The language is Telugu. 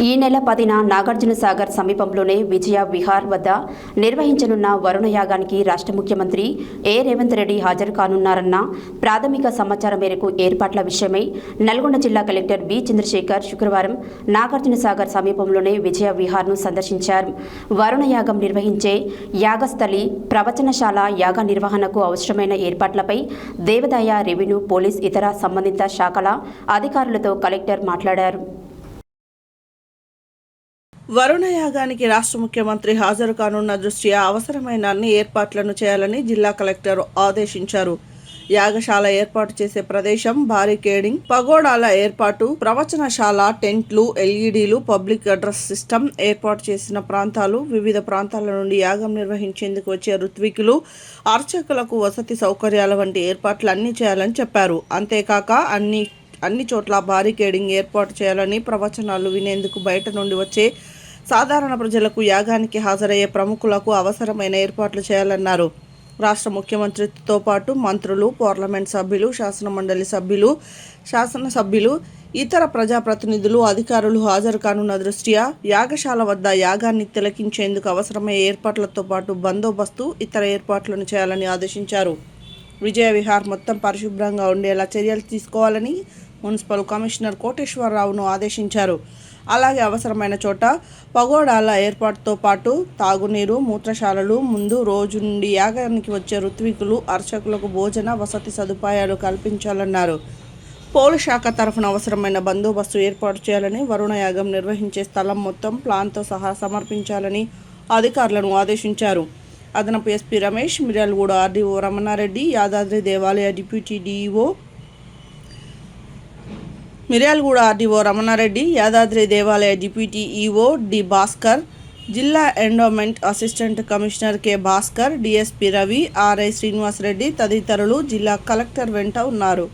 ఈ నెల 10న నాగార్జునసాగర్ సమీపంలోనే విజయ విహార్ వద్ద నిర్వహించనున్న వరుణ యాగానికి రాష్ట్ర ముఖ్యమంత్రి రేవంత్ రెడ్డి హాజరు కానున్నారన్న ప్రాథమిక సమాచారం మేరకు ఏర్పాట్ల విషయమై నల్గొండ జిల్లా కలెక్టర్ బి చంద్రశేఖర్ శుక్రవారం నాగార్జునసాగర్ సమీపంలోనే విజయ విహార్ను సందర్శించారు. వరుణ యాగం నిర్వహించే యాగస్థలి, ప్రవచనశాల, యాగ నిర్వహణకు అవసరమైన ఏర్పాట్లపై దేవాదాయ, రెవెన్యూ, పోలీస్, ఇతర సంబంధిత శాఖల అధికారులతో కలెక్టర్ మాట్లాడారు. వరుణ యాగానికి రాష్ట్ర ముఖ్యమంత్రి హాజరు కానున్న దృష్ట్యా అవసరమైన అన్ని ఏర్పాట్లను చేయాలని జిల్లా కలెక్టర్ ఆదేశించారు. యాగశాల ఏర్పాటు చేసే ప్రదేశం, బారికేడింగ్, పగోడాల ఏర్పాటు, ప్రవచనశాల, టెంట్లు, ఎల్ఈడీలు, పబ్లిక్ అడ్రస్ సిస్టమ్ ఏర్పాటు చేసిన ప్రాంతాలు, వివిధ ప్రాంతాల నుండి యాగం నిర్వహించేందుకు వచ్చే ఋత్వికులు, అర్చకులకు వసతి సౌకర్యాల వంటి ఏర్పాట్లు అన్ని చేయాలని చెప్పారు. అంతేకాక అన్ని చోట్ల బారికేడింగ్ ఏర్పాటు చేయాలని, ప్రవచనాలు వినేందుకు బయట నుండి వచ్చే సాధారణ ప్రజలకు, యాగానికి హాజరయ్యే ప్రముఖులకు అవసరమైన ఏర్పాట్లు చేయాలన్నారు. రాష్ట్ర ముఖ్యమంత్రితో పాటు మంత్రులు, పార్లమెంట్ సభ్యులు, శాసనమండలి సభ్యులు, శాసనసభ్యులు, ఇతర ప్రజాప్రతినిధులు, అధికారులు హాజరు కానున్న దృష్ట్యా యాగశాల వద్ద యాగాన్ని తిలకించేందుకు అవసరమయ్యే ఏర్పాట్లతో పాటు బందోబస్తు, ఇతర ఏర్పాట్లను చేయాలని ఆదేశించారు. విజయ విహార్ మొత్తం పరిశుభ్రంగా ఉండేలా చర్యలు తీసుకోవాలని మున్సిపల్ కమిషనర్ కోటేశ్వరరావును ఆదేశించారు. అలాగే అవసరమైన చోట పగోడాల ఏర్పాటుతో పాటు తాగునీరు, మూత్రశాలలు, ముందు రోజు నుండి యాగానికి వచ్చే ఋత్వికులు, అర్చకులకు భోజన, వసతి సదుపాయాలు కల్పించాలన్నారు. పోలీస్ శాఖ తరఫున అవసరమైన బందోబస్తు ఏర్పాటు చేయాలని, వరుణ యాగం నిర్వహించే స్థలం మొత్తం ప్లాన్తో సహా సమర్పించాలని అధికారులను ఆదేశించారు. అదనపు ఎస్పీ రమేష్, మిర్యాలగూడ ఆర్డీఓ రమణారెడ్డి, యాదాద్రి దేవాలయ deputy DEO Miryalaguda RDO Ramana Reddy, Yadadri దేవాలయ డిప్యూటీ ఈఓ డి భాస్కర్, జిల్లా endowment assistant commissioner K Bhaskar, DSP Ravi, RI Srinivasa Reddy తదితరులు జిల్లా కలెక్టర్ వెంట ఉన్నారు.